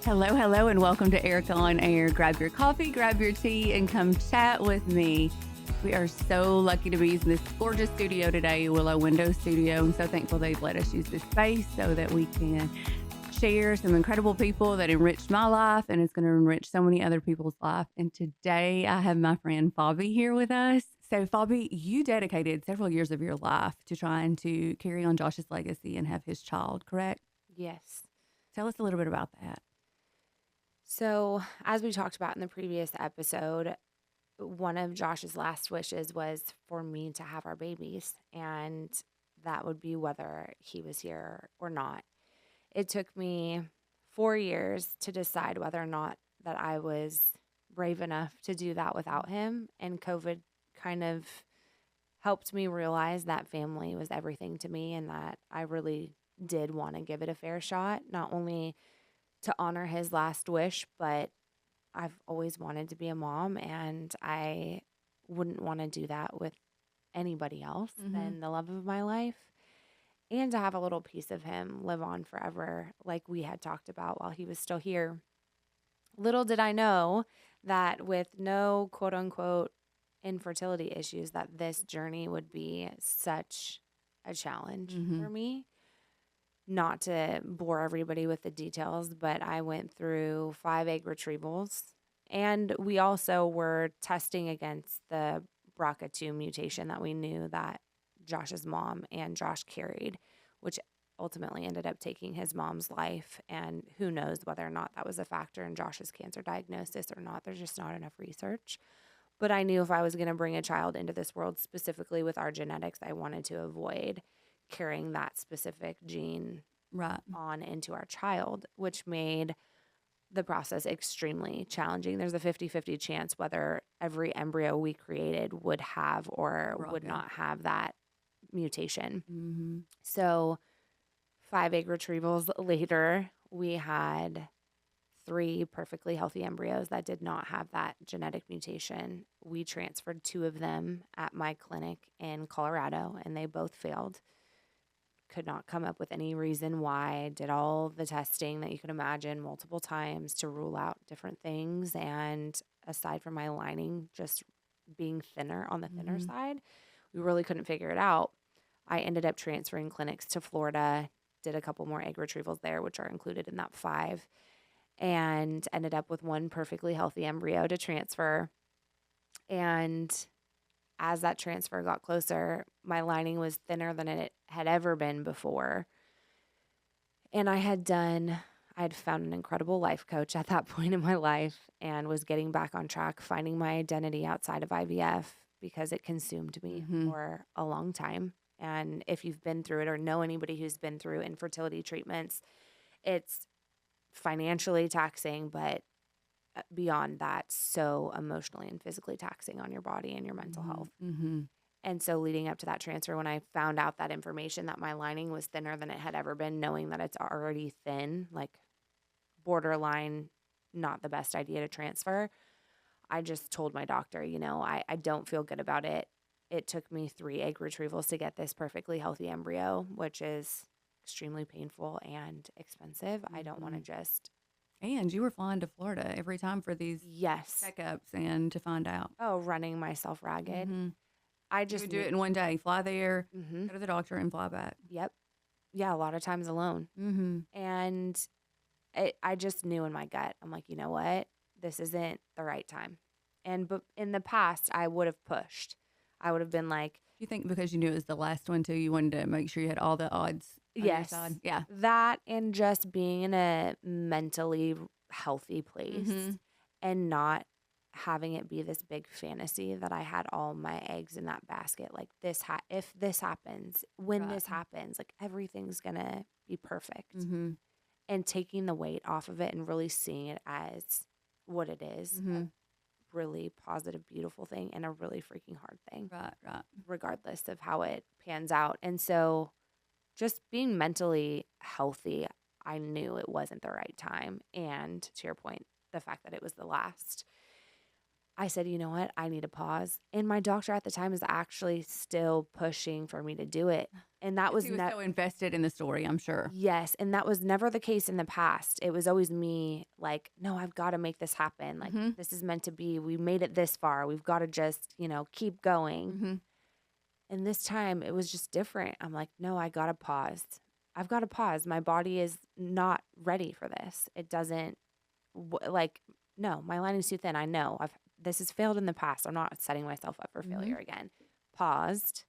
Hello, hello, and welcome to Erica on Air. Grab your coffee, grab your tea, and come chat with me. We are so lucky to be using this gorgeous studio today, Willow Window Studio. I'm so thankful they've let us use this space so that we can share some incredible people that enriched my life, and it's going to enrich so many other people's life. And today I have my friend Fabi here with us. So, Fabi, you dedicated several years of your life to trying to carry on Josh's legacy and have his child, correct? Yes. Tell us a little bit about that. So, as we talked about in the previous episode, one of Josh's last wishes was for me to have our babies, and that would be whether he was here or not. It took me 4 years to decide whether or not that I was brave enough to do that without him, and COVID kind of helped me realize that family was everything to me and that I really did want to give it a fair shot, not only to honor his last wish, but I've always wanted to be a mom, and I wouldn't want to do that with anybody else than the love of my life, and to have a little piece of him live on forever, like we had talked about while he was still here. Little did I know that with no quote unquote infertility issues, that this journey would be such a challenge for me. Not to bore everybody with the details, but I went through 5 egg retrievals, and we also were testing against the BRCA2 mutation that we knew that Josh's mom and Josh carried, which ultimately ended up taking his mom's life. And who knows whether or not that was a factor in Josh's cancer diagnosis or not. There's just not enough research. But I knew if I was going to bring a child into this world, specifically with our genetics, I wanted to avoid carrying that specific gene on into our child, which made the process extremely challenging. There's a 50-50 chance whether every embryo we created would have or would not have that mutation. So 5 egg retrievals later, we had 3 perfectly healthy embryos that did not have that genetic mutation. We transferred 2 of them at my clinic in Colorado, and they both failed. Could not come up with any reason why. Did all the testing that you could imagine multiple times to rule out different things. And aside from my lining just being thinner on the thinner side, we really couldn't figure it out. I ended up transferring clinics to Florida, did a couple more egg retrievals there, which are included in that 5, and ended up with 1 perfectly healthy embryo to transfer. And as that transfer got closer, my lining was thinner than it had ever been before. And I had found an incredible life coach at that point in my life and was getting back on track, finding my identity outside of IVF because it consumed me for a long time. And if you've been through it or know anybody who's been through infertility treatments, it's financially taxing, but beyond that, so emotionally and physically taxing on your body and your mental health. And so leading up to that transfer, when I found out that information that my lining was thinner than it had ever been, knowing that it's already thin, like borderline, not the best idea to transfer, I just told my doctor, I don't feel good about it. It took me 3 egg retrievals to get this perfectly healthy embryo, which is extremely painful and expensive. I don't want to just... And you were flying to Florida every time for these checkups and to find out. Oh, running myself ragged. I just do it in one day. Fly there, go to the doctor, and fly back. Yep. Yeah, a lot of times alone. And I just knew in my gut, I'm like, you know what? This isn't the right time. But in the past, I would have pushed. I would have been like... You think because you knew it was the last one, too, you wanted to make sure you had all the odds on your side? Yeah. That and just being in a mentally healthy place and not having it be this big fantasy that I had all my eggs in that basket. Like if this happens, when this happens, like everything's going to be perfect. And taking the weight off of it and really seeing it as what it is. Really positive, beautiful thing and a really freaking hard thing. Right. Regardless of how it pans out. And so just being mentally healthy, I knew it wasn't the right time. And to your point, the fact that it was the last, I said, you know what? I need a pause. And my doctor at the time is actually still pushing for me to do it. And that was He was so invested in the story, I'm sure. yes, and that was never the case in the past. It was always me like, no, I've got to make this happen. Like, Mm-hmm. this is meant to be. We made it this far. We've got to just, keep going. Mm-hmm. And this time it was just different. I'm like, no, I got to pause. I've got to pause. My body is not ready for this. It doesn't no, my lining's too thin. I know this has failed in the past. I'm not setting myself up for failure again. Paused,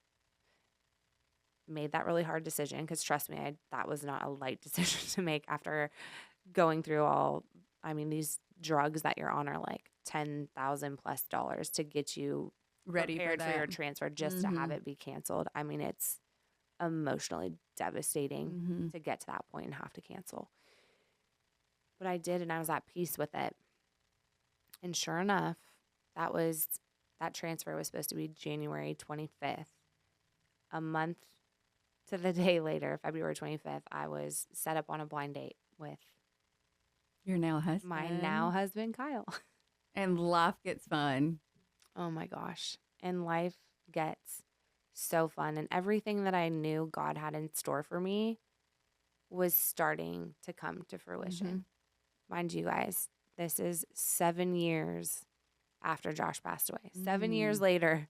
made that really hard decision because trust me, that was not a light decision to make after going through these drugs that you're on are like $10,000+ to get you Ready prepared for your that. transfer just to have it be canceled. I mean, it's emotionally devastating to get to that point and have to cancel. But I did, and I was at peace with it. And sure enough, that transfer was supposed to be January 25th. A month to the day later, February 25th, I was set up on a blind date with Your now husband. my now husband, Kyle. And life gets fun. Oh my gosh. And life gets so fun. And everything that I knew God had in store for me was starting to come to fruition. Mind you guys, this is 7 years after Josh passed away. 7 years later,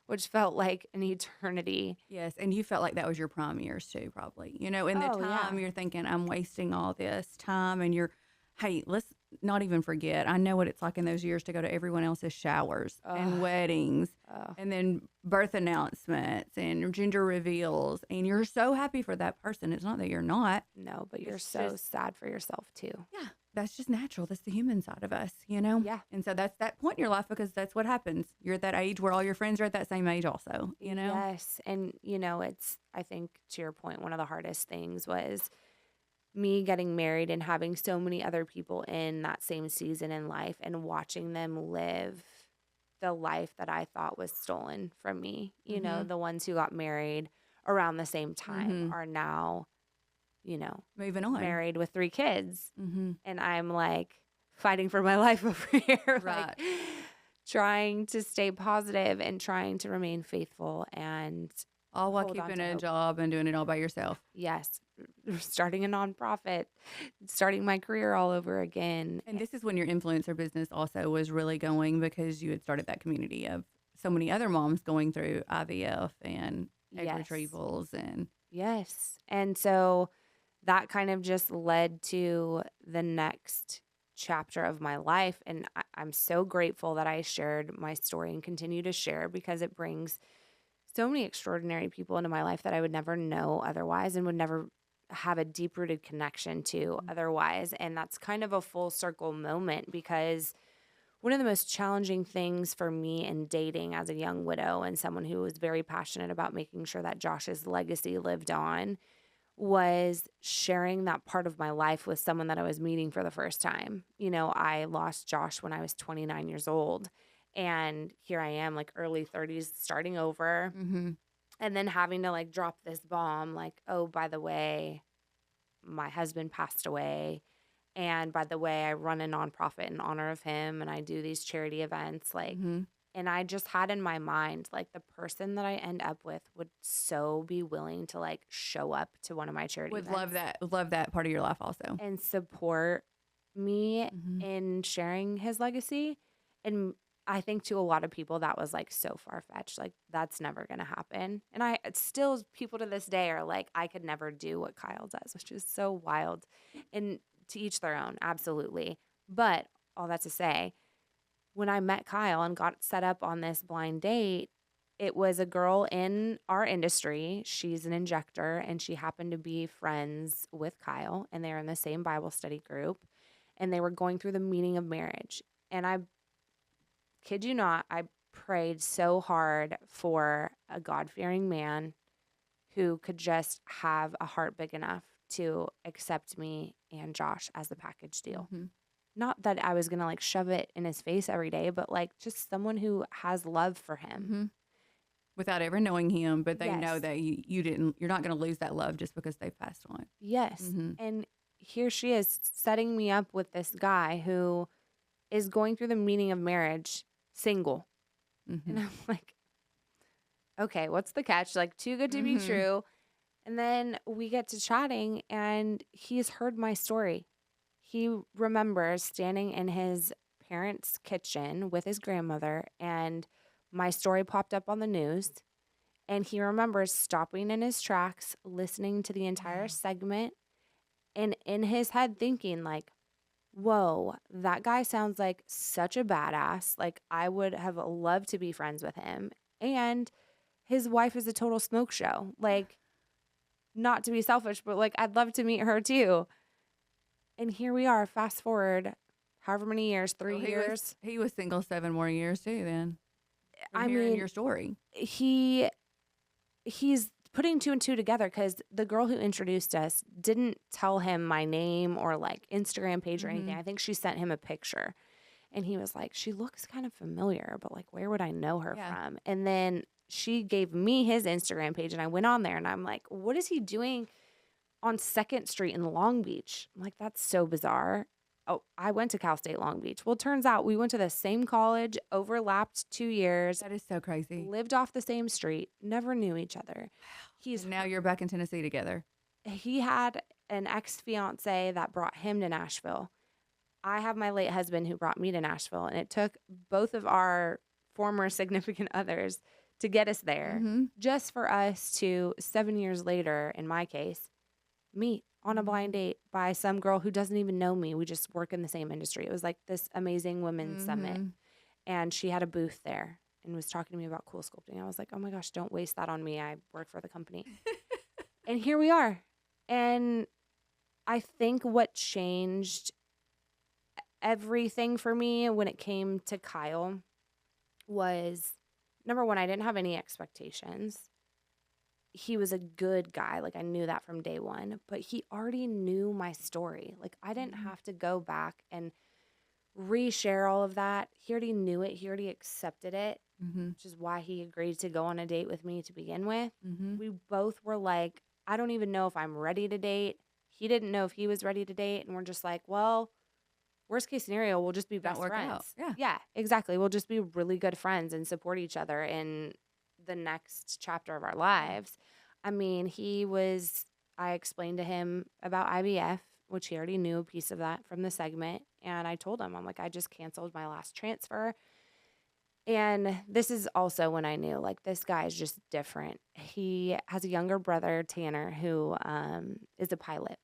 which felt like an eternity. Yes, and you felt like that was your prime years too, probably. In the time you're thinking, I'm wasting all this time, and hey, let's not even forget. I know what it's like in those years to go to everyone else's showers and weddings and then birth announcements and gender reveals, and you're so happy for that person. It's not that you're not. No, but you're so sad for yourself too. Yeah, that's just natural. That's the human side of us, Yeah. And so that's that point in your life because that's what happens. You're at that age where all your friends are at that same age also, Yes. And, I think to your point, one of the hardest things was me getting married and having so many other people in that same season in life and watching them live the life that I thought was stolen from me. The ones who got married around the same time are now, moving on, married with 3 kids. Mm-hmm. And I'm like fighting for my life over here, Right. like trying to stay positive and trying to remain faithful and all while hold on keeping to a hope. job and doing it all by yourself. Yes. Starting a nonprofit, starting my career all over again. And this is when your influencer business also was really going because you had started that community of so many other moms going through IVF and egg retrievals and yes. And so that kind of just led to the next chapter of my life. And I'm so grateful that I shared my story and continue to share because it brings so many extraordinary people into my life that I would never know otherwise and would never have a deep-rooted connection to otherwise. And that's kind of a full circle moment because one of the most challenging things for me in dating as a young widow and someone who was very passionate about making sure that Josh's legacy lived on was sharing that part of my life with someone that I was meeting for the first time. I lost Josh when I was 29 years old. And here I am, like early 30s, starting over. And then having to like drop this bomb, like, oh, by the way, my husband passed away. And by the way, I run a nonprofit in honor of him and I do these charity events. And I just had in my mind, like the person that I end up with would so be willing to like show up to one of my charity events. Love that part of your life also. And support me in sharing his legacy. And I think to a lot of people that was like so far-fetched, like that's never going to happen. And still people to this day are like, I could never do what Kyle does, which is so wild. And to each their own, absolutely. But all that to say, when I met Kyle and got set up on this blind date, it was a girl in our industry. She's an injector and she happened to be friends with Kyle and they're in the same Bible study group and they were going through the meaning of marriage. And I kid you not, I prayed so hard for a God-fearing man who could just have a heart big enough to accept me and Josh as a package deal. Not that I was going to like shove it in his face every day, but like just someone who has love for him. Without ever knowing him, but they know that you're not going to lose that love just because they've passed on. Yes. And here she is setting me up with this guy who is going through the meaning of marriage single. And I'm like, okay, what's the catch? Like too good to be true. And then we get to chatting, and he's heard my story. He remembers standing in his parents' kitchen with his grandmother, and my story popped up on the news. And he remembers stopping in his tracks, listening to the entire Wow. segment, and in his head thinking, like, whoa, that guy sounds like such a badass. Like, I would have loved to be friends with him. And his wife is a total smoke show. Like, not to be selfish, but like, I'd love to meet her too. And here we are, fast forward however many years, 3 years. He was single 7 more years too then. From I hearing mean, your story. he's putting two and two together because the girl who introduced us didn't tell him my name or like Instagram page or anything. I think she sent him a picture, and he was like, she looks kind of familiar, but like, where would I know her from? And then she gave me his Instagram page, and I went on there, and I'm like, what is he doing on 2nd Street in Long Beach? I'm like, that's so bizarre. Oh, I went to Cal State Long Beach. Well, it turns out we went to the same college, overlapped 2 years, That is so crazy. lived off the same street, never knew each other. And now you're back in Tennessee together. He had an ex-fiance that brought him to Nashville. I have my late husband who brought me to Nashville, and it took both of our former significant others to get us there, just for us to 7 years later, in my case, meet on a blind date by some girl who doesn't even know me. We just work in the same industry. It was like this amazing women's summit, and she had a booth there and was talking to me about cool sculpting. I was like, oh my gosh, don't waste that on me. I work for the company. And here we are. And I think what changed everything for me when it came to Kyle was, number one, I didn't have any expectations. He was a good guy. Like, I knew that from day one, but he already knew my story. Like, I didn't have to go back and reshare all of that. He already knew it. He already accepted it, which is why he agreed to go on a date with me to begin with. We both were like, I don't even know if I'm ready to date. He didn't know if he was ready to date. And we're just like, well, worst case scenario, we'll just be best friends. Yeah, exactly. We'll just be really good friends and support each other in the next chapter of our lives. I mean, I explained to him about IVF, which he already knew a piece of that from the segment. And I told him, I'm like, I just canceled my last transfer. And this is also when I knew, like, this guy is just different. He has a younger brother, Tanner, who is a pilot.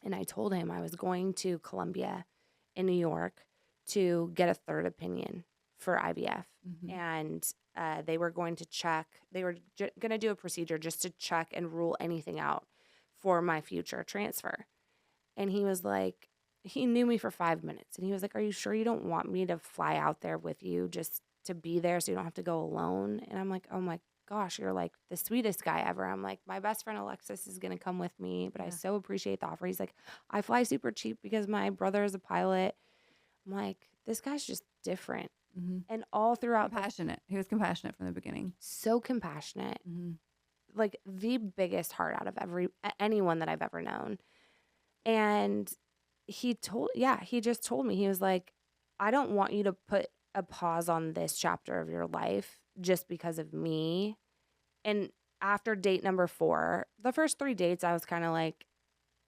And I told him I was going to Columbia in New York to get a third opinion for IVF. And they were going to check. They were going to do a procedure just to check and rule anything out for my future transfer. And he was like, he knew me for 5 minutes. And he was like, are you sure you don't want me to fly out there with you just to be there so you don't have to go alone? And I'm like, oh my gosh, you're like the sweetest guy ever. I'm like, my best friend Alexis is going to come with me, but I so appreciate the offer. He's like, I fly super cheap because my brother is a pilot. I'm like, this guy's just different. And all throughout, compassionate. He was compassionate from the beginning. So compassionate. Like the biggest heart out of anyone that I've ever known. And he just told me, he was like, I don't want you to put a pause on this chapter of your life just because of me. And after date number 4, the first 3 dates, I was kind of like,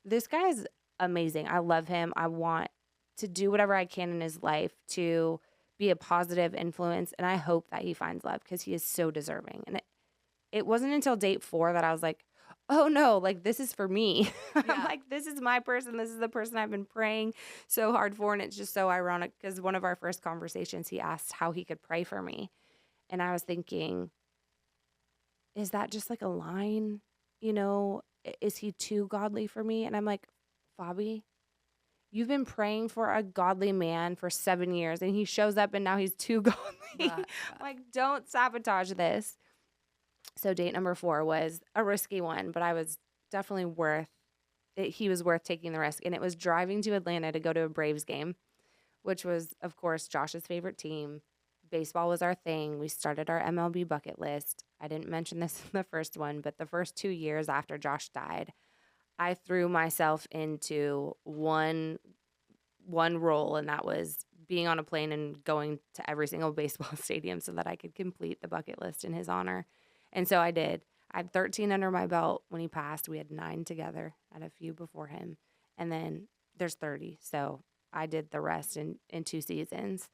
this guy is amazing. I love him. I want to do whatever I can in his life to be a positive influence. And I hope that he finds love because he is so deserving. And it wasn't until date 4 that I was like, oh no, like this is for me. I'm like, this is my person. This is the person I've been praying so hard for. And it's just so ironic because one of our first conversations, he asked how he could pray for me. And I was thinking, is that just like a line? You know, is he too godly for me? And I'm like, Fabi, you've been praying for a godly man for 7 years and he shows up and now he's too godly. Like, don't sabotage this. So date number 4 was a risky one, but I was definitely he was worth taking the risk. And it was driving to Atlanta to go to a Braves game, which was, of course, Josh's favorite team. Baseball was our thing. We started our MLB bucket list. I didn't mention this in the first one, but the first 2 years after Josh died, I threw myself into one role, and that was being on a plane and going to every single baseball stadium so that I could complete the bucket list in his honor. And so I did. I had 13 under my belt when he passed. We had 9 together. I had a few before him. And then there's 30. So I did the rest in 2 seasons.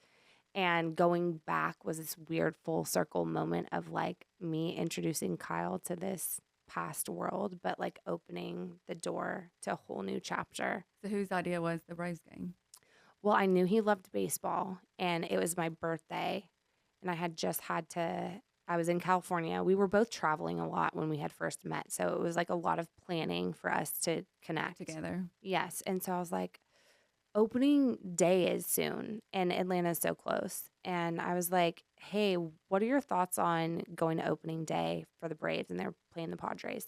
And going back was this weird full circle moment of like me introducing Kyle to this past world, but like opening the door to a whole new chapter. So whose idea was the Braves game? Well, I knew he loved baseball, and it was my birthday, and I had just had to. I was in California. We were both traveling a lot when we had first met, so it was like a lot of planning for us to connect Together. Yes, and so I was like, opening day is soon, and Atlanta's so close, and I was like, hey, what are your thoughts on going to opening day for the Braves? And they're playing the Padres,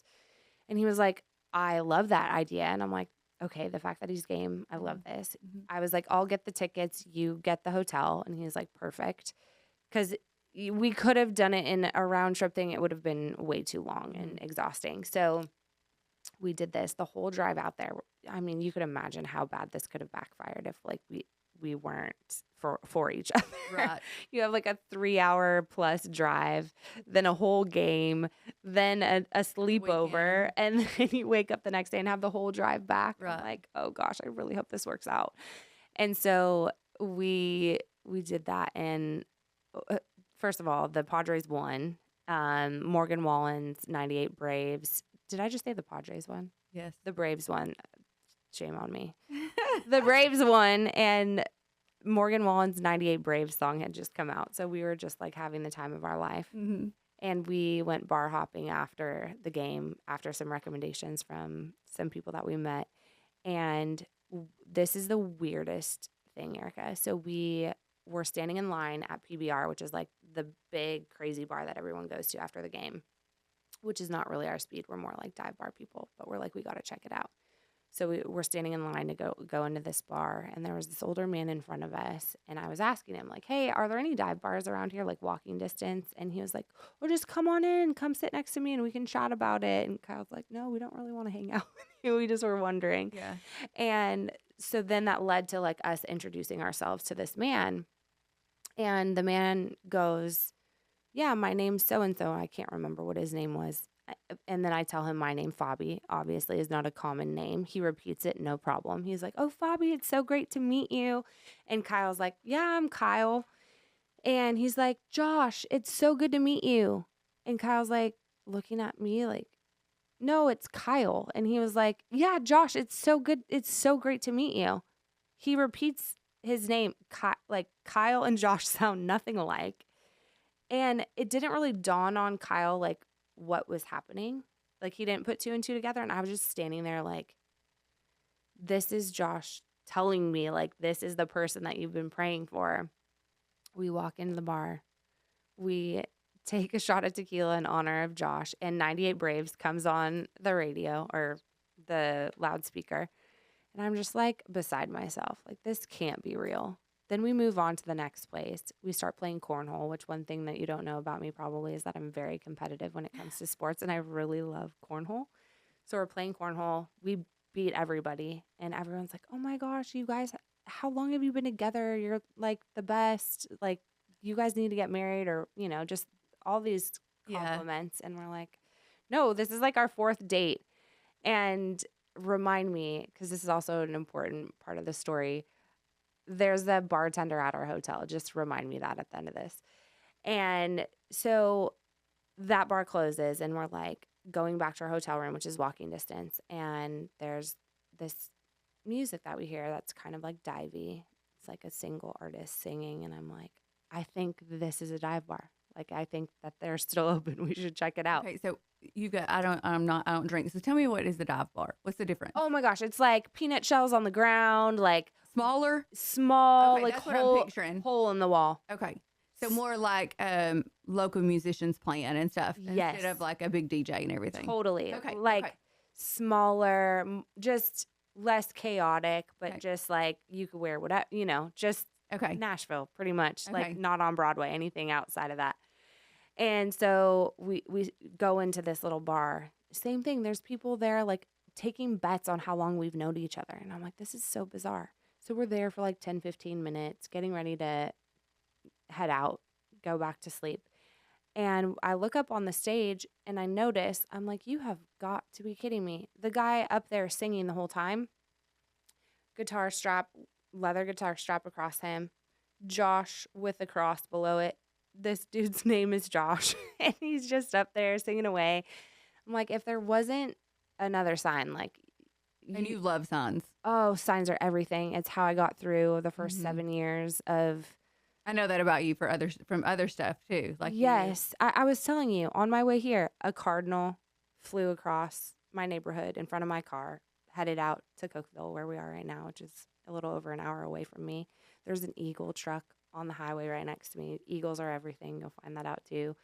and he was like, I love that idea, and I'm like, okay, the fact that he's game, I love this. Mm-hmm. I was like, I'll get the tickets, you get the hotel. And he was like, perfect. Because we could have done it in a round trip thing. It would have been way too long and exhausting. So we did this the whole drive out there. I mean, you could imagine how bad this could have backfired if like we weren't for each other. Right. You have like a 3-hour plus drive, then a whole game, then a sleepover, and then you wake up the next day and have the whole drive back. Right. I'm like, oh gosh, I really hope this works out. And so we did that. And first of all, the Padres won. Morgan Wallen's 98 Braves. Did I just say the Padres won? Yes. The Braves won. Shame on me. The Braves won, and Morgan Wallen's 98 Braves song had just come out. So we were just like having the time of our life. Mm-hmm. And we went bar hopping after the game, after some recommendations from some people that we met. And this is the weirdest thing, Erica. So we were standing in line at PBR, which is like the big crazy bar that everyone goes to after the game, which is not really our speed. We're more like dive bar people, but we're like, we got to check it out. So we were standing in line to go into this bar, and there was this older man in front of us, and I was asking him, like, hey, are there any dive bars around here, like walking distance? And he was like, oh, just come on in, come sit next to me, and we can chat about it. And Kyle's like, no, we don't really want to hang out with you. We just were wondering. Yeah. And so then that led to, like, us introducing ourselves to this man, and the man goes, yeah, my name's so-and-so, and I can't remember what his name was. And then I tell him my name, Fabi, obviously is not a common name. He repeats it, no problem. He's like, oh, Fabi, it's so great to meet you. And Kyle's like, yeah, I'm Kyle. And he's like, Josh, it's so good to meet you. And Kyle's like looking at me like, no, it's Kyle. And he was like, yeah, Josh, it's so good. It's so great to meet you. He repeats his name, like Kyle and Josh sound nothing alike. And it didn't really dawn on Kyle, like, what was happening. Like, he didn't put 2 and 2 together. And I was just standing there like, this is Josh telling me, like, this is the person that you've been praying for. We walk into the bar. We take a shot of tequila in honor of Josh. And 98 Braves comes on the radio or the loudspeaker. And I'm just like beside myself. Like, this can't be real. Then we move on to the next place. We start playing cornhole, which one thing that you don't know about me probably is that I'm very competitive when it comes to sports, and I really love cornhole. So we're playing cornhole. We beat everybody, and everyone's like, oh my gosh, you guys, how long have you been together? You're like the best. Like, you guys need to get married, or, you know, just all these compliments. And we're like, no, this is like our 4th date. And remind me, because this is also an important part of the story, there's a bartender at our hotel. Just remind me that at the end of this. And so that bar closes, and we're like going back to our hotel room, which is walking distance. And there's this music that we hear that's kind of like divey. It's like a single artist singing. And I'm like, I think this is a dive bar. Like, I think that they're still open. We should check it out. Okay, so I don't drink. So tell me, what is the dive bar? What's the difference? Oh my gosh, it's like peanut shells on the ground, like small, okay, like that's what I'm picturing. Hole in the wall. Okay, so more like local musicians playing and stuff, instead of like a big DJ and everything. Totally. Okay, like smaller, just less chaotic, but just like you could wear whatever, you know, just Nashville, pretty much, like not on Broadway, anything outside of that. And so we go into this little bar. Same thing. There's people there like taking bets on how long we've known each other. And I'm like, this is so bizarre. So we're there for like 10, 15 minutes, getting ready to head out, go back to sleep. And I look up on the stage and I notice, I'm like, you have got to be kidding me. The guy up there singing the whole time, guitar strap, leather guitar strap across him, Josh with a cross below it. This dude's name is Josh, and he's just up there singing away. I'm like, if there wasn't another sign, like, And you love signs. oh, signs are everything. It's how I got through the first Mhm. 7 years of. I know that about you from other stuff too. Like Yes, I was telling you, on my way here, a cardinal flew across my neighborhood in front of my car, headed out to Cokeville, where we are right now, which is a little over an hour away from me. There's an eagle truck on the highway right next to me. Eagles are everything. You'll find that out too.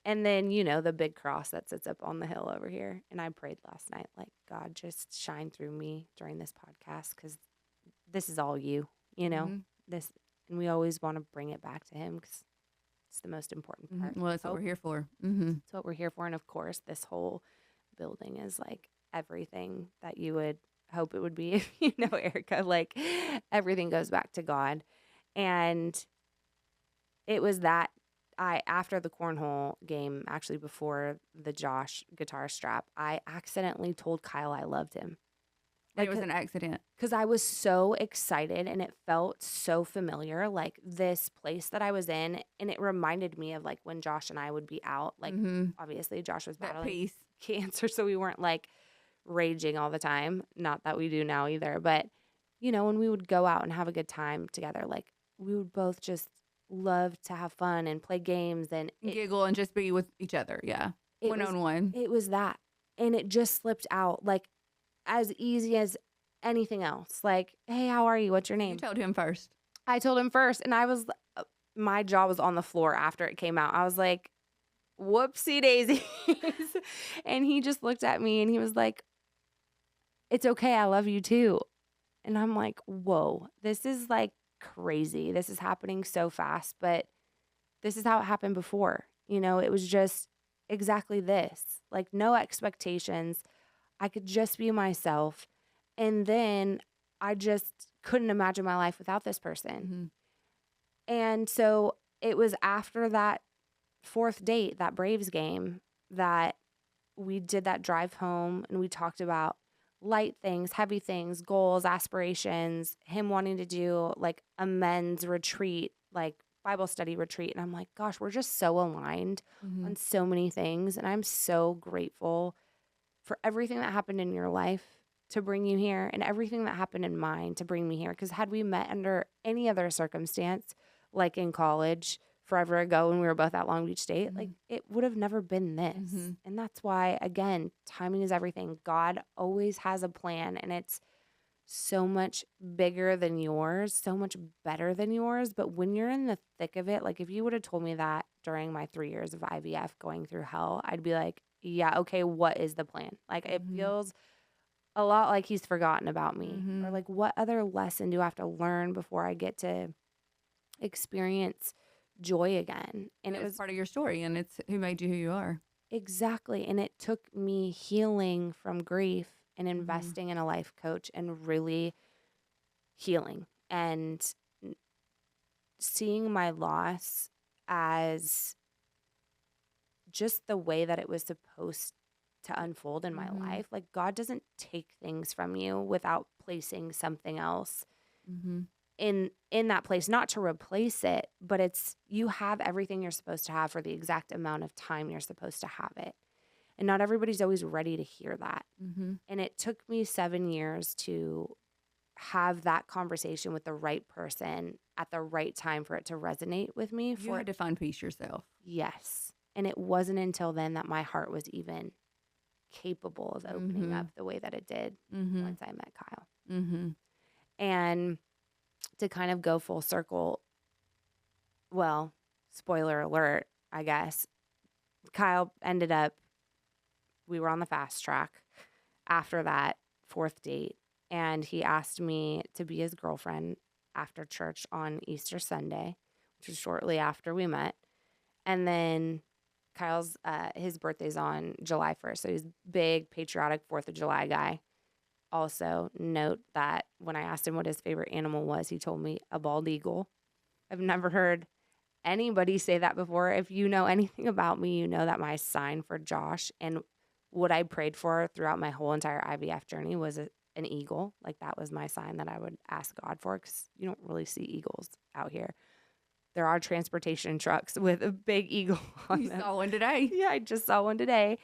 And then, the big cross that sits up on the hill over here. And I prayed last night, like, God, just shine through me during this podcast, because this is all you, Mhm. this, and we always want to bring it back to him, because it's the most important part. Well, that's what we're here for. Mm-hmm. That's what we're here for. And of course, this whole building is like everything that you would hope it would be if you know Erica. Like, everything goes back to God. And it was that after the cornhole game, actually before the Josh guitar strap, I accidentally told Kyle I loved him. Like, it was an accident. Because I was so excited and it felt so familiar, like this place that I was in. And it reminded me of like when Josh and I would be out. Like, obviously, Josh was That battling peace. cancer, so we weren't like raging all the time. Not that we do now either. But, when we would go out and have a good time together, like we would both just love to have fun and play games and Giggle and just be with each other. Yeah. One on one. It was that. And it just slipped out like as easy as anything else. Like, hey, how are you? What's your name? You told him first. I told him first. And I was, my jaw was on the floor after it came out. I was like, whoopsie daisies. And he just looked at me and he was like, it's okay. I love you too. And I'm like, whoa, this is like crazy. This is happening so fast, but this is how it happened before. It was just exactly this, like no expectations. I could just be myself. And then I just couldn't imagine my life without this person. Mm-hmm. And so it was after that fourth date, that Braves game, that we did that drive home and we talked about light things, heavy things, goals, aspirations, him wanting to do like a men's retreat, like Bible study retreat. And I'm like, gosh, we're just so aligned on so many things. And I'm so grateful for everything that happened in your life to bring you here and everything that happened in mine to bring me here. Because had we met under any other circumstance, like in college forever ago when we were both at Long Beach State, like it would have never been this. And that's why, again, timing is everything. God always has a plan, and it's so much bigger than yours, so much better than yours. But when you're in the thick of it, like if you would have told me that during my 3 years of IVF going through hell, I'd be like, yeah, okay, what is the plan? Like it feels a lot like he's forgotten about me. Or like, what other lesson do I have to learn before I get to experience joy again? And it was part of your story, and it's who made you who you are. Exactly. And it took me healing from grief and investing in a life coach and really healing and seeing my loss as just the way that it was supposed to unfold in my life. Like God doesn't take things from you without placing something else in that place, not to replace it, but it's, you have everything you're supposed to have for the exact amount of time you're supposed to have it. And not everybody's always ready to hear that. And it took me 7 years to have that conversation with the right person at the right time for it to resonate with me. You had to find peace yourself. Yes. And it wasn't until then that my heart was even capable of opening up the way that it did once I met Kyle. And to kind of go full circle, well, spoiler alert, I guess, Kyle ended up, we were on the fast track after that fourth date, and he asked me to be his girlfriend after church on Easter Sunday, which was shortly after we met. And then Kyle's, his birthday's on July 1st, so he's a big, patriotic 4th of July guy. Also, note that when I asked him what his favorite animal was, he told me a bald eagle. I've never heard anybody say that before. If you know anything about me, you know that my sign for Josh and what I prayed for throughout my whole entire IVF journey was an eagle. Like that was my sign that I would ask God for, because you don't really see eagles out here. There are transportation trucks with a big eagle on You them. saw one today. Yeah, I just saw one today.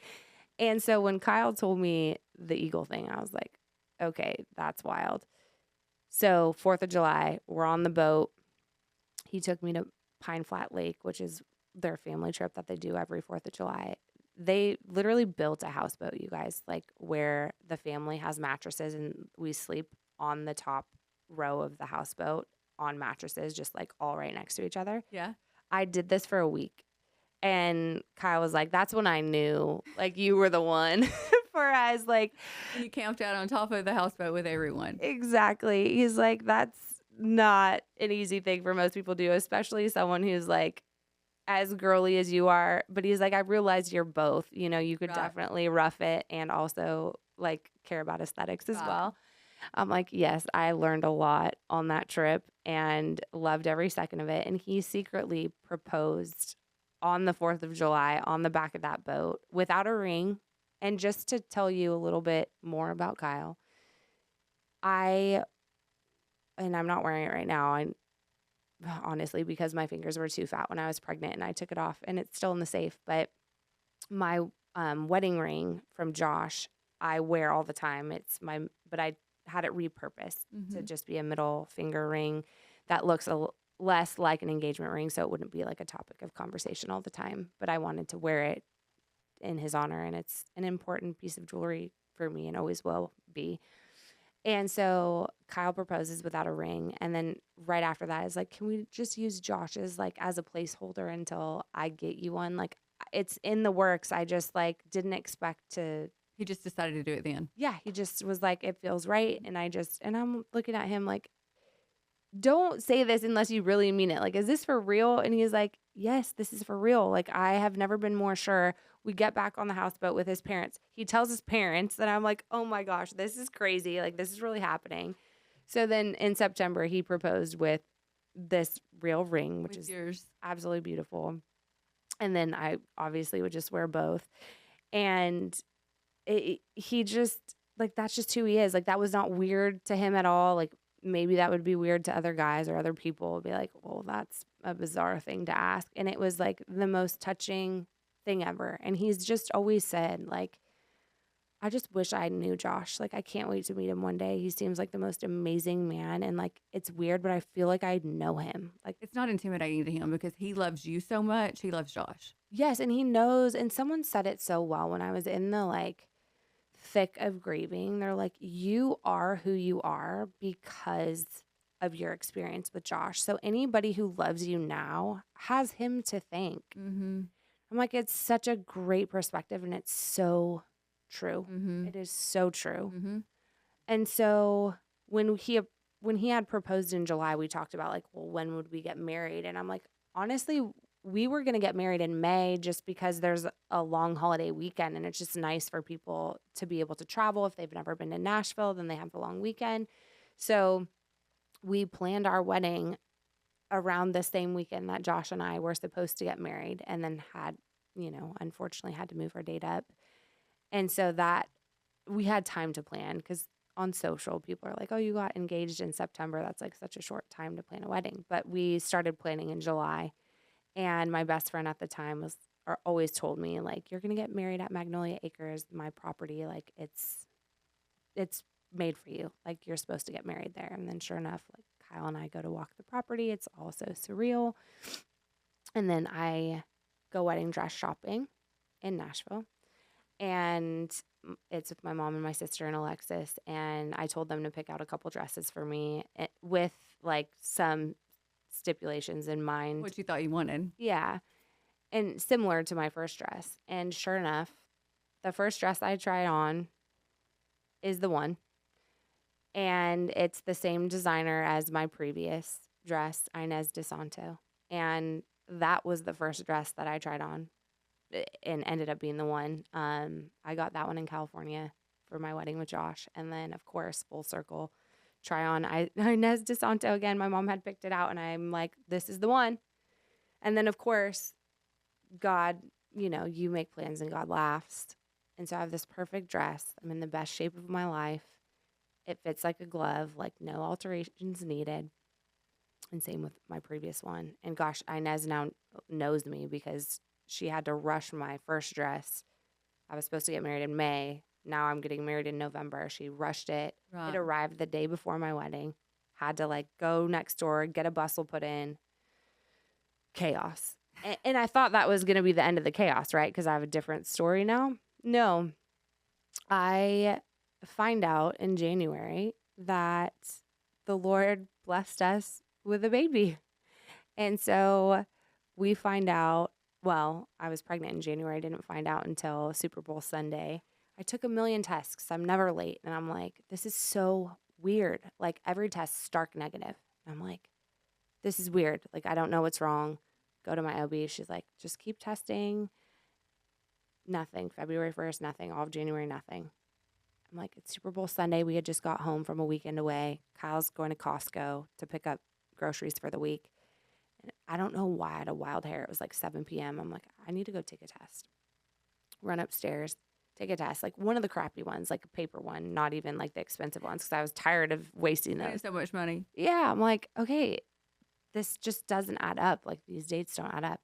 And so when Kyle told me the eagle thing, I was like, okay, that's wild. So 4th of July, we're on the boat. He took me to Pine Flat Lake, which is their family trip that they do every 4th of July. They literally built a houseboat, you guys, like where the family has mattresses and we sleep on the top row of the houseboat on mattresses, just like all right next to each other. Yeah. I did this for a week. And Kyle was like, that's when I knew, like, you were the one for us. Like, And you camped out on top of the houseboat with everyone. exactly. He's like, that's not an easy thing for most people to do, especially someone who's like as girly as you are. But he's like, I realize you're both. You know, you could Right. definitely rough it and also like care about aesthetics as Right. well. I'm like, yes, I learned a lot on that trip and loved every second of it. And he secretly proposed on the 4th of July on the back of that boat without a ring. And just to tell you a little bit more about Kyle, and I'm not wearing it right now. Honestly, because my fingers were too fat when I was pregnant and I took it off and it's still in the safe. But my wedding ring from Josh, I wear all the time. But I had it repurposed to just be a middle finger ring that looks less like an engagement ring, so it wouldn't be like a topic of conversation all the time. But I wanted to wear it in his honor, and it's an important piece of jewelry for me and always will be. And so Kyle proposes without a ring. And then right after that is like, can we just use Josh's like as a placeholder until I get you one? Like it's in the works. I just like didn't expect to. He just decided to do it then. Yeah. He just was like, it feels right. And I'm looking at him like, don't say this unless you really mean it. Like, is this for real? And he's like, yes, this is for real. Like, I have never been more sure. We get back on the houseboat with his parents. He tells his parents, and I'm like, oh my gosh, this is crazy. Like, this is really happening. So then in September, he proposed with this real ring, which is yours. Absolutely beautiful. And then I obviously would just wear both. And he just, like, that's just who he is. Like, that was not weird to him at all. Like, maybe that would be weird to other guys or other people would be like, well, that's a bizarre thing to ask. And it was like the most touching thing ever. And he's just always said, like, I just wish I knew Josh. Like, I can't wait to meet him one day. He seems like the most amazing man. And like, it's weird, but I feel like I know him. Like, it's not intimidating to him because he loves you so much. He loves Josh. Yes. And he knows. And someone said it so well when I was in the like thick of grieving. They're like, you are who you are because of your experience with Josh. So anybody who loves you now has him to thank. Mm-hmm. I'm like, it's such a great perspective, and it's so true. Mm-hmm. It is so true. Mm-hmm. And so when he had proposed in July, we talked about like, well, when would we get married? And I'm like, honestly, we were going to get married in May just because there's a long holiday weekend, and it's just nice for people to be able to travel. If they've never been to Nashville, then they have the long weekend. So we planned our wedding around the same weekend that Josh and I were supposed to get married, and then had, unfortunately had to move our date up. And so that we had time to plan, because on social, people are like, oh, you got engaged in September. That's like such a short time to plan a wedding. But we started planning in July. And my best friend at the time always told me, like, you're going to get married at Magnolia Acres, my property. Like, it's made for you. Like, you're supposed to get married there. And then sure enough, like, Kyle and I go to walk the property. It's all so surreal. And then I go wedding dress shopping in Nashville. And it's with my mom and my sister and Alexis. And I told them to pick out a couple dresses for me with, like, some stipulations in mind. What you thought you wanted. Yeah. And similar to my first dress. And sure enough, the first dress I tried on is the one. And it's the same designer as my previous dress, Inez DeSanto. And that was the first dress that I tried on and ended up being the one. I got that one in California for my wedding with Josh. And then, of course, full circle, try on Inez DeSanto again. My mom had picked it out, and I'm like, this is the one. And then, of course, God, you make plans and God laughs. And so I have this perfect dress. I'm in the best shape of my life. It fits like a glove, like no alterations needed. And same with my previous one. And gosh, Inez now knows me because she had to rush my first dress. I was supposed to get married in May. Now I'm getting married in November. She rushed it. Right. It arrived the day before my wedding. Had to go next door, get a bustle put in. Chaos. And I thought that was going to be the end of the chaos, right? Because I have a different story now. No. I find out in January that the Lord blessed us with a baby. And so we find out, well, I was pregnant in January. I didn't find out until Super Bowl Sunday. I took a million tests because I'm never late. And I'm like, this is so weird. Like every test, stark negative. And I'm like, this is weird. Like, I don't know what's wrong. Go to my OB. She's like, just keep testing. Nothing. February 1st, nothing. All of January, nothing. I'm like, it's Super Bowl Sunday. We had just got home from a weekend away. Kyle's going to Costco to pick up groceries for the week. And I don't know why I had a wild hair. It was like 7 p.m. I'm like, I need to go take a test. Run upstairs, take a test. Like one of the crappy ones, like a paper one, not even like the expensive ones because I was tired of wasting those. So much money. Yeah. I'm like, okay, this just doesn't add up. Like these dates don't add up.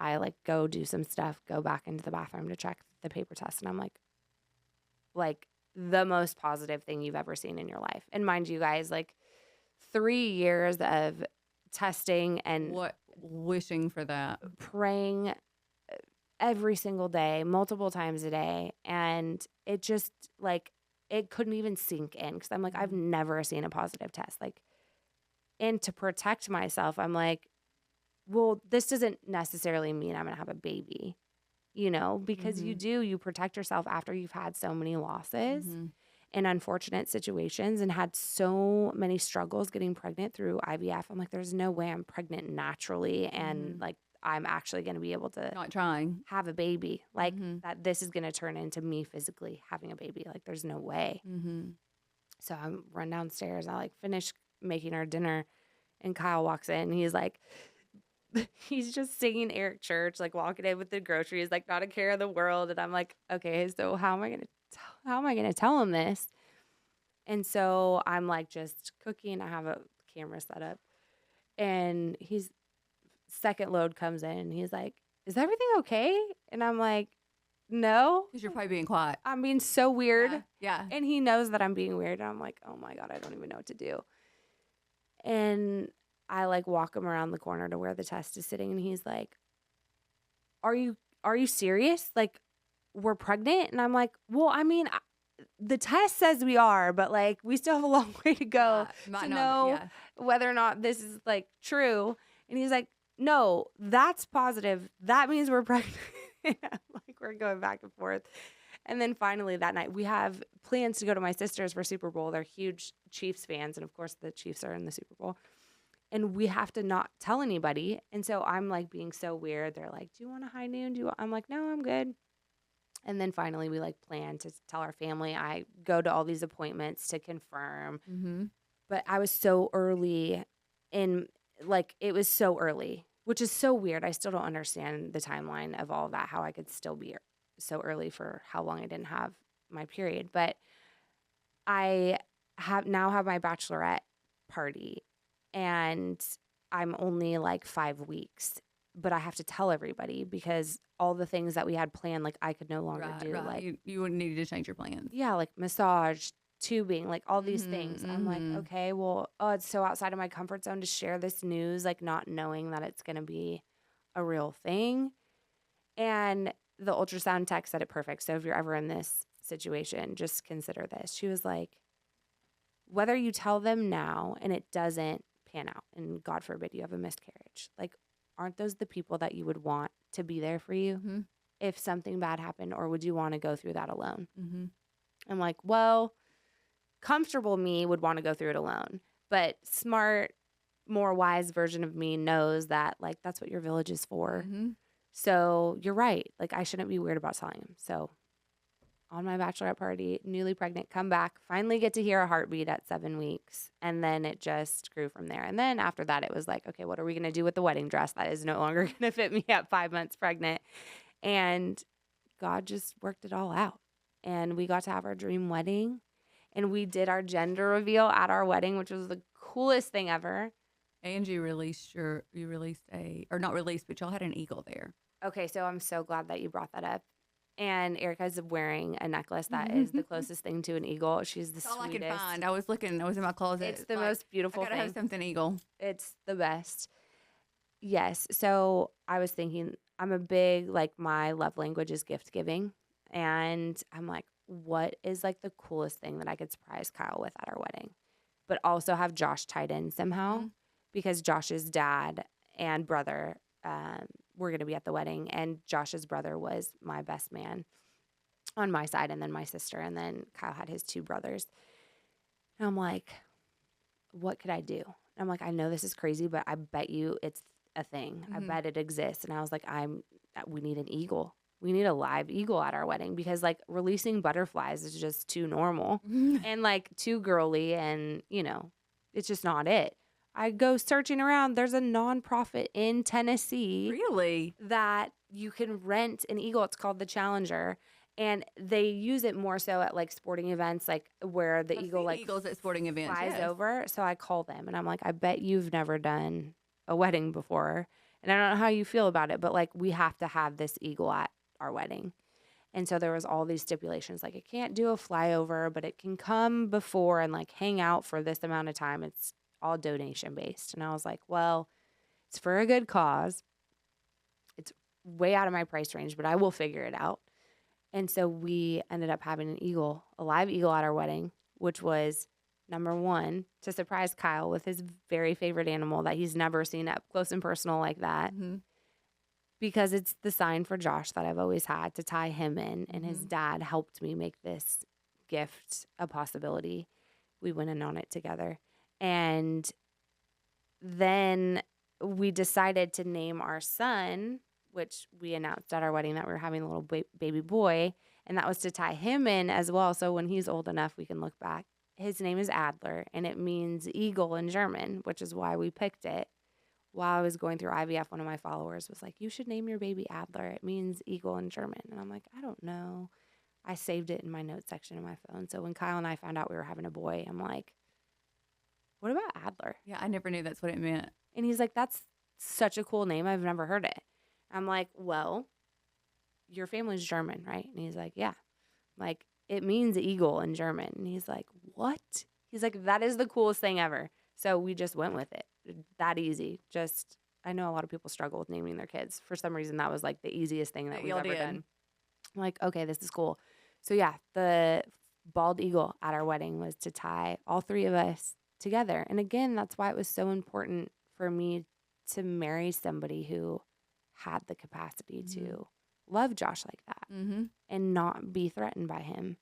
I go do some stuff, go back into the bathroom to check the paper test. And I'm like the most positive thing you've ever seen in your life. And mind you guys, 3 years of testing and wishing for that, praying every single day, multiple times a day. And it just it couldn't even sink in because I'm like, I've never seen a positive test. And to protect myself, I'm like, well, this doesn't necessarily mean I'm going to have a baby, because you protect yourself after you've had so many losses and unfortunate situations and had so many struggles getting pregnant through IVF. I'm like, there's no way I'm pregnant naturally. And I'm actually going to be able to not trying, have a baby that this is going to turn into me physically having a baby. There's no way. So I run downstairs. I finish making our dinner and Kyle walks in and he's just singing Eric Church, walking in with the groceries, not a care in the world. And I'm like, okay, so how am I going to tell him this? And so I'm just cooking. I have a camera set up and second load comes in and he's like, is everything okay? And I'm like, no. Because you're probably being quiet. I'm being so weird. Yeah. And he knows that I'm being weird. And I'm like, oh my God, I don't even know what to do. And I walk him around the corner to where the test is sitting. And he's like, are you serious? We're pregnant? And I'm like, well, I mean, the test says we are, but we still have a long way to go to know whether or not this is true. And he's like, no, that's positive. That means we're pregnant. We're going back and forth. And then finally that night we have plans to go to my sister's for Super Bowl. They're huge Chiefs fans. And of course the Chiefs are in the Super Bowl and we have to not tell anybody. And so I'm being so weird. They're like, do you want a high noon? I'm like, no, I'm good. And then finally we plan to tell our family. I go to all these appointments to confirm, but I was so early it was so early, which is so weird. I still don't understand the timeline of all of that, how I could still be so early for how long I didn't have my period. But I now have my bachelorette party and I'm only 5 weeks, but I have to tell everybody because all the things that we had planned, I could no longer do. Right. You wouldn't need to change your plans. Yeah, massage, tubing, all these things. I'm like, okay, well, it's so outside of my comfort zone to share this news, not knowing that it's going to be a real thing. And the ultrasound tech said it perfect. So if you're ever in this situation, just consider this. She was like, whether you tell them now and it doesn't pan out and God forbid you have a miscarriage, aren't those the people that you would want to be there for you if something bad happened, or would you want to go through that alone? I'm like, well, comfortable me would want to go through it alone, but smart, more wise version of me knows that that's what your village is for. So you're right. I shouldn't be weird about telling him. So on my bachelorette party, newly pregnant, come back, finally get to hear a heartbeat at 7 weeks. And then it just grew from there. And then after that, it was like, okay, what are we going to do with the wedding dress that is no longer going to fit me at 5 months pregnant? And God just worked it all out. And we got to have our dream wedding. And we did our gender reveal at our wedding, which was the coolest thing ever. And you released or not released, but y'all had an eagle there. Okay, so I'm so glad that you brought that up. And Erica's wearing a necklace that is the closest thing to an eagle. She's the That's all sweetest. I could find. I was looking. I was in my closet. It's the most beautiful I gotta thing. have something eagle. It's the best. Yes. So I was thinking, I'm a big, like, my love language is gift giving. And I'm like, what is like the coolest thing that I could surprise Kyle with at our wedding? But also have Josh tied in somehow because Josh's dad and brother were going to be at the wedding. And Josh's brother was my best man on my side, and then my sister. And then Kyle had his 2 brothers. And I'm like, what could I do? And I'm like, I know this is crazy, but I bet you it's a thing. I bet it exists. And I was like, we need an eagle. We need a live eagle at our wedding because like releasing butterflies is just too normal and like too girly, and it's just not it. I go searching around. There's a nonprofit in Tennessee Really? that you can rent an eagle. It's called the Challenger. And they use it more so at like sporting events, like where the eagle like eagles at sporting events flies over. So I call them and I'm like, I bet you've never done a wedding before. And I don't know how you feel about it, but like we have to have this eagle at our wedding. And so there was all these stipulations, like it can't do a flyover, but it can come before and like hang out for this amount of time. It's all donation based. And I was like, well, it's for a good cause. It's way out of my price range, but I will figure it out. And so we ended up having an eagle, a live eagle at our wedding, which was number one, to surprise Kyle with his very favorite animal that he's never seen up close and personal like that. Because it's the sign for Josh that I've always had to tie him in. And his dad helped me make this gift a possibility. We went in on it together. And then we decided to name our son, which we announced at our wedding that we were having a little baby boy. And that was to tie him in as well. So when he's old enough, we can look back. His name is Adler, and it means eagle in German, which is why we picked it. While I was going through IVF, one of my followers was like, you should name your baby Adler. It means eagle in German. And I'm like, I don't know. I saved it in my notes section of my phone. So when Kyle and I found out we were having a boy, I'm like, what about Adler? Yeah, I never knew that's what it meant. And he's like, that's such a cool name. I've never heard it. I'm like, well, your family's German, right? And he's like, yeah. Like, it means eagle in German. And he's like, what? He's like, that is the coolest thing ever. So we just went with it. That easy. Just, I know a lot of people struggle with naming their kids. For some reason, that was like the easiest thing that we've ever done. I'm like, okay, this is cool. So yeah, the bald eagle at our wedding was to tie all 3 of us together. And again, that's why it was so important for me to marry somebody who had the capacity to love Josh like that and not be threatened by him.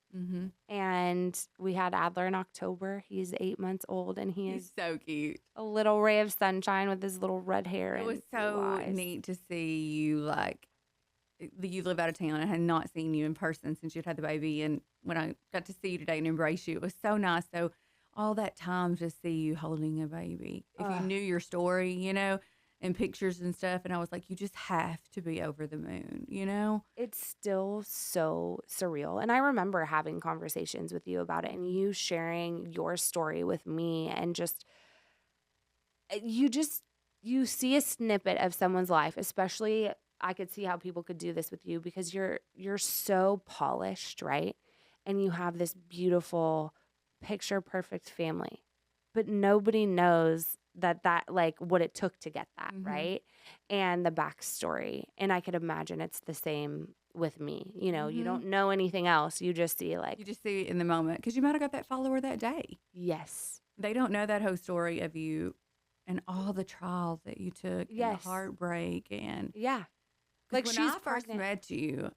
And we had Adler in October. He's 8 months old, and he's so cute. A little ray of sunshine with his little red hair. It was so neat to see you, like, you live out of town. I had not seen you in person since you'd had the baby. And when I got to see you today and embrace you, it was so nice. So all that time to see you holding a baby. If you knew your story, and pictures and stuff. And I was like, you just have to be over the moon, It's still so surreal. And I remember having conversations with you about it and you sharing your story with me, and you see a snippet of someone's life, especially I could see how people could do this with you because you're so polished, right? And you have this beautiful picture perfect family, but nobody knows that like what it took to get that, right? And the backstory. And I could imagine it's the same with me. You don't know anything else. You just see you just see it in the moment because you might have got that follower that day. Yes. They don't know that whole story of you and all the trials that you took and the heartbreak. And like when I first met you,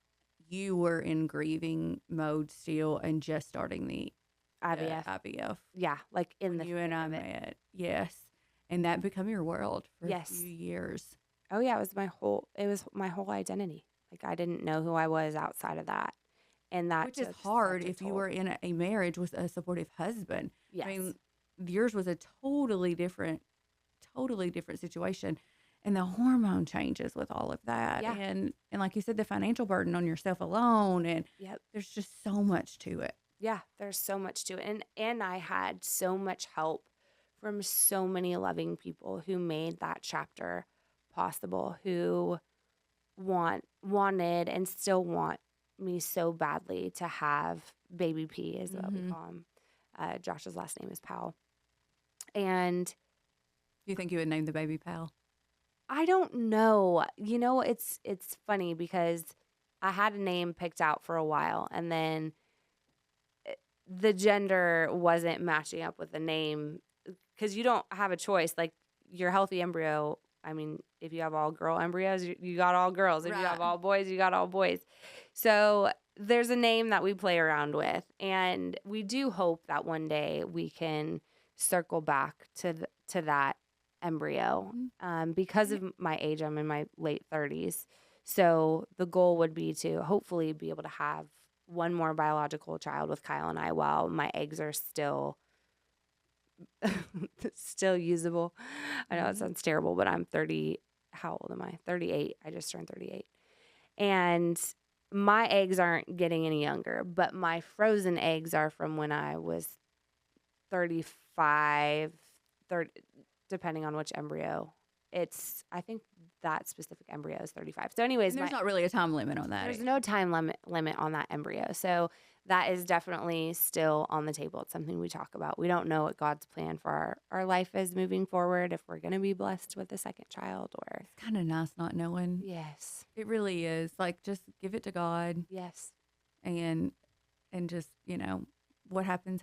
you were in grieving mode still and just starting the IVF. Yeah. Like when you and I met. Yes. And that became your world for a few years. Oh yeah, it was my whole identity. Like I didn't know who I was outside of that. And that Which is took hard such a if you toll. were in a marriage with a supportive husband. I Yes. mean, yours was a totally different situation. And the hormone changes with all of that. Yeah. And like you said, the financial burden on yourself alone. And Yep. there's just so much to it. Yeah, there's so much to it. And I had so much help from so many loving people who made that chapter possible, who wanted and still want me so badly to have baby P, is what we Mm-hmm. call him. Josh's last name is Powell. And Do you think you would name the baby Pal? I don't know. It's funny because I had a name picked out for a while, and then the gender wasn't matching up with the name, because you don't have a choice. Like, your healthy embryo, I mean, if you have all girl embryos, you got all girls. If you have Right. all boys, you got all boys. So there's a name that we play around with, and we do hope that one day we can circle back to that embryo. Because of my age, I'm in my late 30s. So the goal would be to hopefully be able to have one more biological child with Kyle and I while my eggs are still usable. I know it sounds terrible, but I'm 30. How old am I? 38. I just turned 38. And my eggs aren't getting any younger, but my frozen eggs are from when I was 35, 30, depending on which embryo. I think that specific embryo is 35. So anyways, And there's not really a time limit on that. there's no time limit on that embryo. So that is definitely still on the table. It's something we talk about. We don't know what God's plan for our life is moving forward, if we're going to be blessed with a second child or. It's kind of nice not knowing. Yes. It really is. Like, just give it to God Yes. and just, what happens.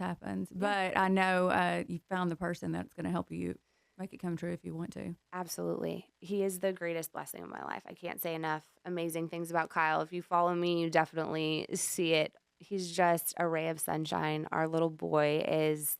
But I know you found the person that's going to help you make it come true if you want to. Absolutely. He is the greatest blessing of my life. I can't say enough amazing things about Kyle. If you follow me, you definitely see it. He's just a ray of sunshine. Our little boy is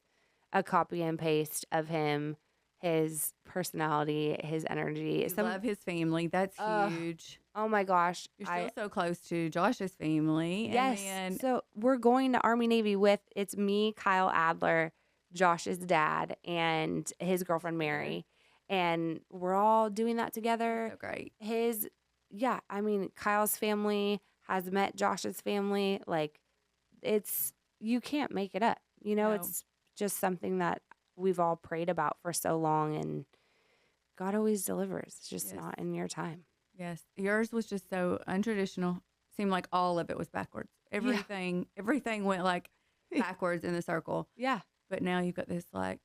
a copy and paste of him, his personality, his energy. You love his family. That's huge. Oh my gosh. You're still so close to Josh's family. Yes. And So we're going to Army Navy it's me, Kyle Adler, Josh's dad, and his girlfriend Mary. And we're all doing that together. so great. Kyle's family has met Josh's family. Like, you can't make it up. No. It's just something that we've all prayed about for so long, and God always delivers. It's just not in your time. Yes. Yours was just so untraditional. Seemed like all of it was backwards. Everything went like backwards in the circle. Yeah. But now you've got this like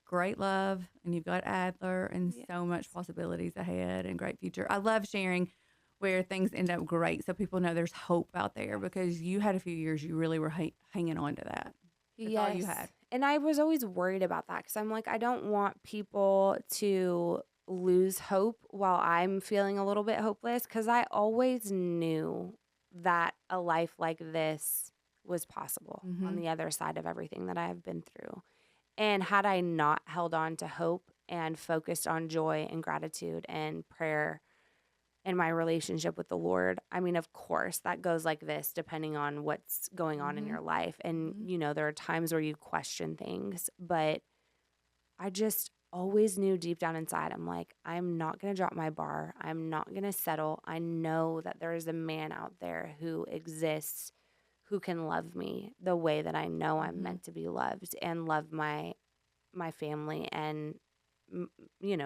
great love, and you've got Adler, and so much possibilities ahead and great future. I love sharing where things end up great, so people know there's hope out there, because you had a few years you really were hanging on to that. That's all you had. And I was always worried about that, because I'm like, I don't want people to lose hope while I'm feeling a little bit hopeless, because I always knew that a life like this was possible on the other side of everything that I have been through. And had I not held on to hope and focused on joy and gratitude and prayer and my relationship with the Lord, I mean, of course, that goes like this, depending on what's going on in your life. And, there are times where you question things, but I just always knew deep down inside, I'm like, I'm not going to drop my bar. I'm not going to settle. I know that there is a man out there who exists who can love me the way that I know I'm meant to be loved, and love my family and,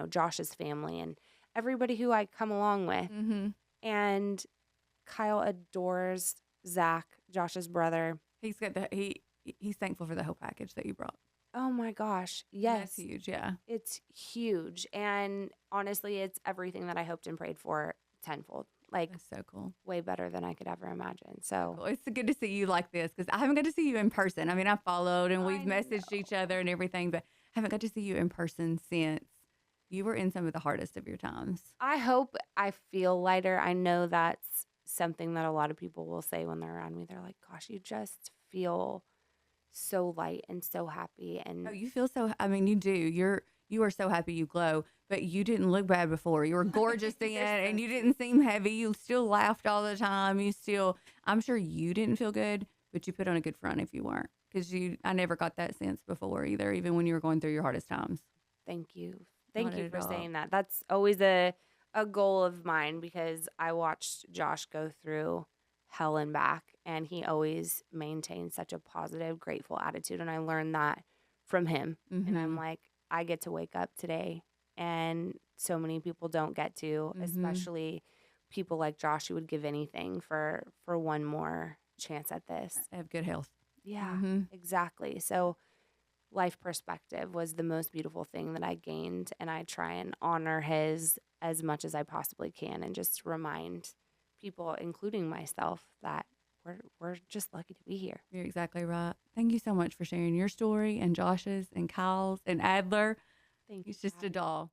Josh's family and everybody who I come along with. And Kyle adores Zach, Josh's brother. He's thankful for the whole package that you brought. Oh my gosh. Yes. That's huge. Yeah. It's huge. And honestly, it's everything that I hoped and prayed for tenfold. Like, that's so cool. Way better than I could ever imagine. So cool. It's good to see you like this, because I haven't got to see you in person. I mean, I followed and we've messaged each other and everything, but I haven't got to see you in person since you were in some of the hardest of your times. I hope I feel lighter. I know that's something that a lot of people will say when they're around me. They're like, gosh, you just feel so light and so happy. And you feel so, I mean, you do. you are so happy you glow, but you didn't look bad before. You were gorgeous then, You're so and you sweet. didn't seem heavy. You still laughed all the time. I'm sure you didn't feel good, but you put on a good front if you weren't, because I never got that sense before either, even when you were going through your hardest times. Thank you. Not Thank you at for all. saying that. That's always a goal of mine because I watched Josh go through hell and back, and he always maintained such a positive, grateful attitude. And I learned that from him. And I'm Mm-hmm. like, I get to wake up today. And so many people don't get to, Mm-hmm. especially people like Josh who would give anything for one more chance at this. Have good health. Yeah, Mm-hmm. exactly. So life perspective was the most beautiful thing that I gained. And I try and honor his as much as I possibly can and just remind people, including myself, that we're just lucky to be here. You're exactly right. Thank you so much for sharing your story and Josh's and Kyle's and Adler. Thank you He's for just a having me. doll.